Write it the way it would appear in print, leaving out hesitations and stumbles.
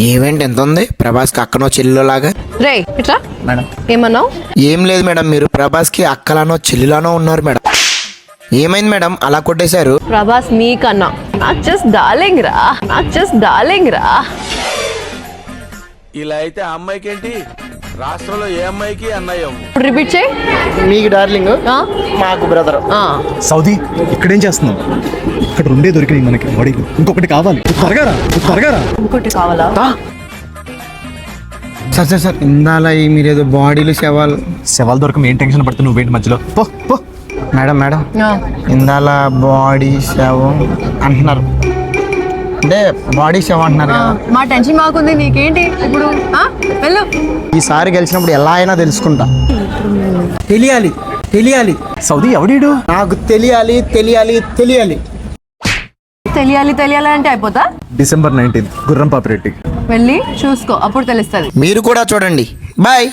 Event ఎంత ఉంది? ప్రభాస్కి అక్కనో చెల్లిలాగా. రే ఇట్లా మేడం ఏమన్నావు? ఏం లేదు మేడం, మీరు ప్రభాస్కి అక్కలానో చెల్లిలానో ఉన్నారు మేడం. ఏమైంది మేడం అలా కొట్టేశారు? ప్రభాస్ నీకన్నా నాకు జస్ట్ డార్లింగ్ రా, నాకు జస్ట్ డార్లింగ్ రా. ఇలా అయితే ఆ అమ్మాయికి ఏంటి, రాష్ట్రంలో ఏ అమ్మాయికి అన్నయ్య ఇప్పుడు రిపీట్ చేయి. మీకు డార్లింగ్, ఆ? మాకు బ్రదర్. సౌదీ ఇక్కడేం చేస్తున్నావు? ఇక్కడ రెండే దొరికినాయి మనకి బాడీలు, ఇంకొకటి కావాలి. త్వరగా రా. ఇంకోటి కావాలా? సార్ సార్ సార్ ఇందాల మీరేదో బాడీలు శవాలు దొరకం ఏం టెన్షన్ పడుతుంది, నువ్వేంటి మధ్యలో? పో పో. మేడం ఆ. ఇందాల బాడీ శవం అంటున్నారు, అంటే బాడీ శవం అంటున్నారు కదా. మా టెన్షన్ మాకుంది, నీకేంటి ఇప్పుడు? వెళ్ళు. ఈసారి గెలిచినప్పుడు ఎలా అయినా తెలుసుకుంటా. తెలియాలి సౌదీ ఎవడీడు? నాకు తెలియాలి. తెలియాలి అంటే అయిపోతా? December 19th గుర్రం పాపిరెడ్డి. వెళ్ళి చూసుకో, అప్పుడు తెలుస్తుంది. మీరు కూడా చూడండి. బాయ్.